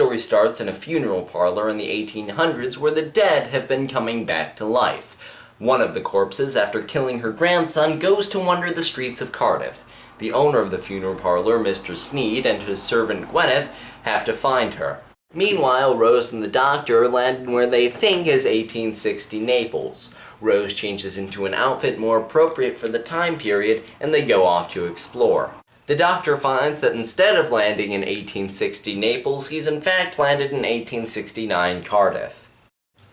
story starts in a funeral parlor in the 1800s where the dead have been coming back to life. One of the corpses, after killing her grandson, goes to wander the streets of Cardiff. The owner of the funeral parlor, Mr. Sneed, and his servant Gwyneth have to find her. Meanwhile, Rose and the doctor land in where they think is 1860 Naples. Rose changes into an outfit more appropriate for the time period, and they go off to explore. The doctor finds that instead of landing in 1860 Naples, he's in fact landed in 1869 Cardiff.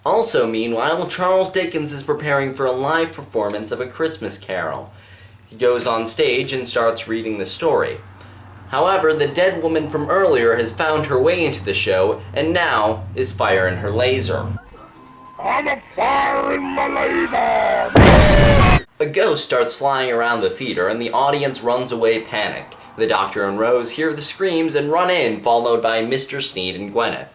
Also, meanwhile, Charles Dickens is preparing for a live performance of A Christmas Carol. He goes on stage and starts reading the story. However, the dead woman from earlier has found her way into the show, and now is firing her laser. I'm firing my laser! A ghost starts flying around the theater, and the audience runs away panicked. The doctor and Rose hear the screams and run in, followed by Mr. Sneed and Gwyneth.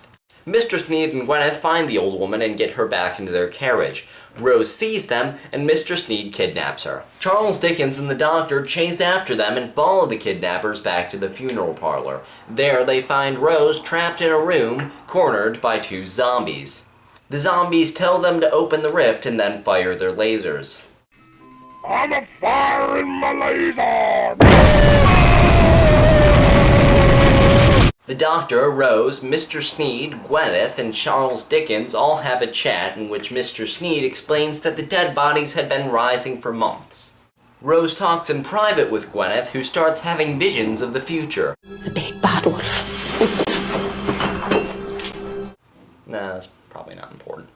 Mr. Sneed and Gwyneth find the old woman and get her back into their carriage. Rose sees them, and Mr. Sneed kidnaps her. Charles Dickens and the doctor chase after them and follow the kidnappers back to the funeral parlor. There they find Rose trapped in a room, cornered by two zombies. The zombies tell them to open the rift and then fire their lasers. I'm firing my laser! The doctor, Rose, Mr. Sneed, Gwyneth, and Charles Dickens all have a chat in which Mr. Sneed explains that the dead bodies had been rising for months. Rose talks in private with Gwyneth, who starts having visions of the future. The big bad wolf. Nah, that's probably not important.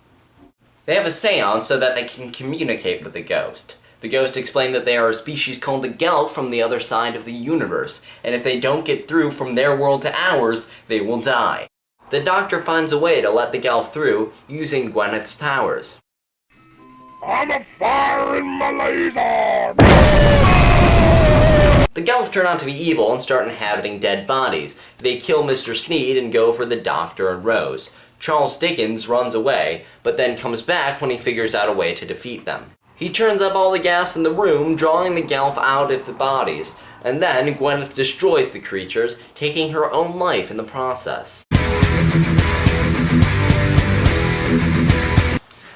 They have a seance so that they can communicate with the ghost. The ghost explained that they are a species called the Gelf from the other side of the universe, and if they don't get through from their world to ours, they will die. The doctor finds a way to let the Gelf through, using Gwyneth's powers. I'm firing my laser! The Gelf turn out to be evil and start inhabiting dead bodies. They kill Mr. Sneed and go for the doctor and Rose. Charles Dickens runs away, but then comes back when he figures out a way to defeat them. He turns up all the gas in the room, drawing the Gelf out of the bodies, and then Gwyneth destroys the creatures, taking her own life in the process.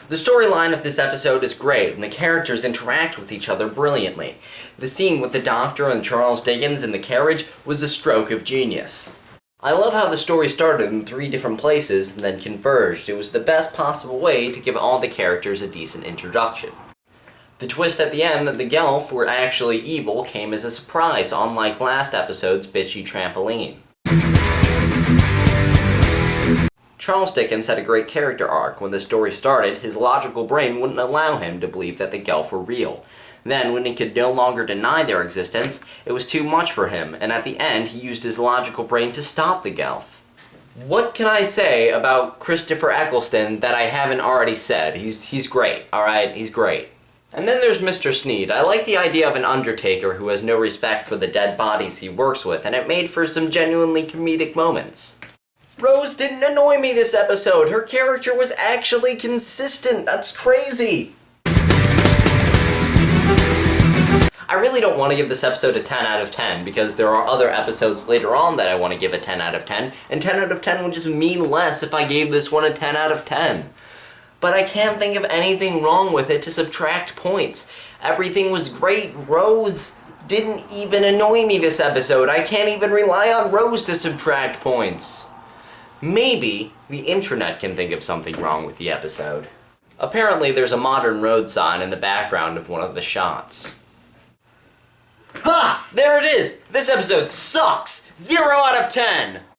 The storyline of this episode is great, and the characters interact with each other brilliantly. The scene with the doctor and Charles Dickens in the carriage was a stroke of genius. I love how the story started in 3 different places and then converged. It was the best possible way to give all the characters a decent introduction. The twist at the end that the Gelf were actually evil came as a surprise, unlike last episode's bitchy trampoline. Charles Dickens had a great character arc. When the story started, his logical brain wouldn't allow him to believe that the Gelf were real. Then, when he could no longer deny their existence, it was too much for him, and at the end he used his logical brain to stop the Gelf. What can I say about Christopher Eccleston that I haven't already said? He's great, alright? He's great. And then there's Mr. Sneed. I like the idea of an undertaker who has no respect for the dead bodies he works with, and it made for some genuinely comedic moments. Rose didn't annoy me this episode. Her character was actually consistent. That's crazy. I really don't want to give this episode a 10 out of 10 because there are other episodes later on that I want to give a 10 out of 10, and 10 out of 10 would just mean less if I gave this one a 10 out of 10. But I can't think of anything wrong with it to subtract points. Everything was great. Rose didn't even annoy me this episode. I can't even rely on Rose to subtract points. Maybe the internet can think of something wrong with the episode. Apparently there's a modern road sign in the background of one of the shots. Ha! There it is! This episode sucks! 0 out of 10!